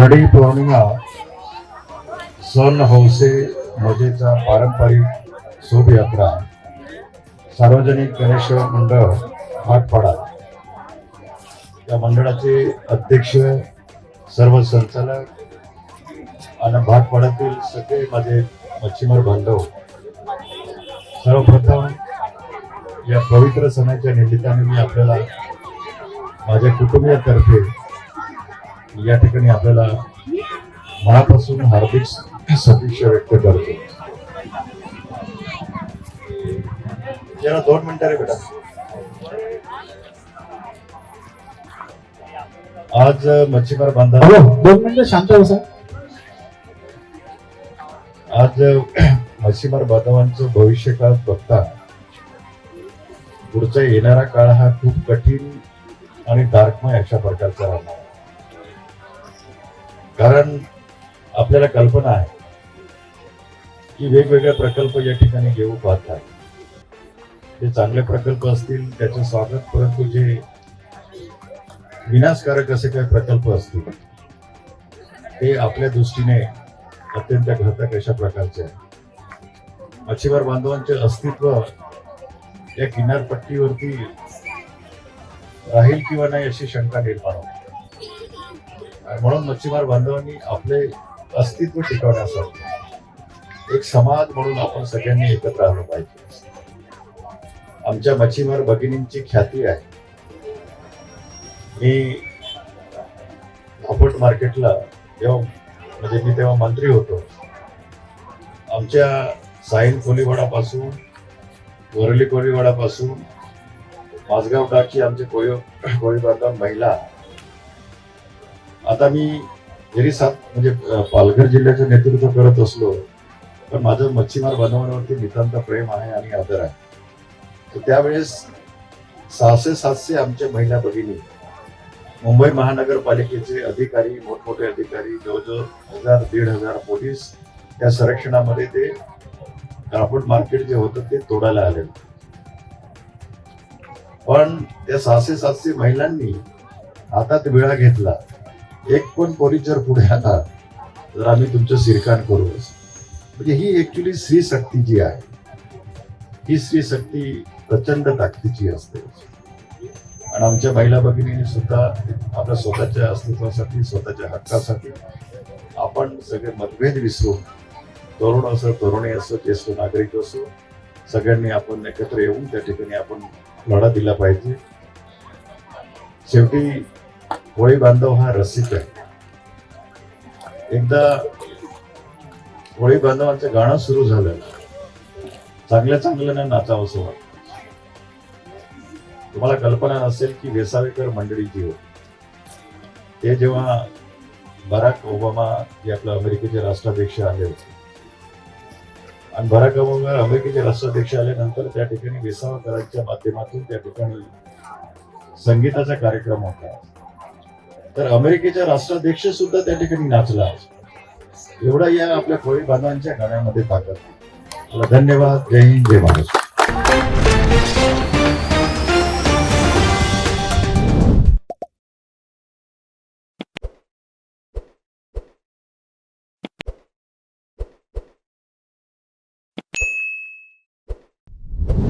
नारळी पौर्णिमा सण हौसे मजेचा पारंपरिक शोभायात्रा सार्वजनिक गणेश मंडळ भाटपाडा या मंडळाचे अध्यक्ष, सर्व संचालक आणि भाटपाड्यातील सगळे माझे मच्छीमार बांधव, सर्वप्रथम या पवित्र सणाच्या निमित्ताने मी आपल्याला माझ्या कुटुंबियातर्फे या ठिकाणी आपल्याला मनापासून हार्दिक शुभेच्छा व्यक्त करतो. जरा 2 मिनिटं रे बेटा. आज मच्छीमार बांधव 2 मिनिटं शांत बसा. आज मच्छीमार बांधवांचं भविष्य काळ बघता पुढचा येणारा काळ हा खूप कठीण आणि डार्कमय अशा प्रकारचा राहणार. कारण आपल्याला कल्पना आहे की वेगवेगळे प्रकल्प या ठिकाणी घेऊ पाहतात. ते चांगले प्रकल्प असतील त्याचे स्वागत, परंतु जे विनाशकारक असे काही प्रकल्प असतील ते आपल्या दृष्टीने अत्यंत घातक अशा प्रकारचे आहे. मच्छीमार बांधवांचे अस्तित्व या किनारपट्टीवरती राहील किंवा नाही अशी शंका निर्माण होते. म्हणून मच्छीमार बांधवांनी आपले अस्तित्व टिकवण्यासाठी एक समाज म्हणून आपण सगळ्यांनी एकत्र आलं पाहिजे. आमच्या मच्छीमार भगिनींची ख्याती आहे. मी अपोर्ट मार्केटला म्हणजे मी तेव्हा मंत्री होतो. आमच्या साईन कोळीवाडापासून, वरली कोळीवाडापासून माझगाव टाकी आमचे कोळी बांधव महिला. आता मी जरी म्हणजे पालघर जिल्ह्याचं नेतृत्व करत असलो पण माझं मच्छीमार बांधवांवरती नितांत प्रेम आहे आणि आदर आहे. तर त्यावेळेस 600-700 आमच्या महिला भगिनी, मुंबई महानगरपालिकेचे अधिकारी, मोठमोठे अधिकारी, जवळजवळ 1000-1500 पोलीस त्या संरक्षणामध्ये ते कापड मार्केट जे होतं ते तोडायला आले. पण त्या 600-700 महिलांनी हातात विळा घेतला. एक पण पोलीस जर पुढे आला तर आम्ही तुमचं सिरकान करू. म्हणजे ही ऍक्च्युली स्त्री शक्ती जी आहे, ही स्त्री शक्ती प्रचंड ताकदीची असते. आणि आमच्या महिला भगिनींनी सुद्धा आपल्या स्वतःच्या अस्तित्वासाठी, स्वतःच्या हक्कासाठी आपण सगळे मतभेद विसरून, तरुण असो, तरुणी असो, ज्येष्ठ नागरिक असो, सगळ्यांनी आपण एकत्र येऊन त्या ठिकाणी आपण लढा दिला पाहिजे. शेवटी कोळी बांधव हा रसिक आहे. एकदा कोळी बांधवांचं गाणं सुरू झालं, चांगल्या चांगल्यानं नाचावं असं वाटतं. तुम्हाला कल्पना नसेल की वेसावेकर मंडळी जी होती ते जेव्हा बराक ओबामा जे आपल्या अमेरिकेचे राष्ट्राध्यक्ष आले होते आणि बराक ओबामा अमेरिकेचे राष्ट्राध्यक्ष आल्यानंतर त्या ठिकाणी वेसावेकरांच्या माध्यमातून त्या ठिकाणी संगीताचा कार्यक्रम होता. तर अमेरिकेचा राष्ट्राध्यक्ष सुद्धा त्या ठिकाणी नाचला. एवढा या आपल्या कोळी बांधवांच्या गाण्यामध्ये ताकद. धन्यवाद. जय हिंद, जय महाराष्ट्र.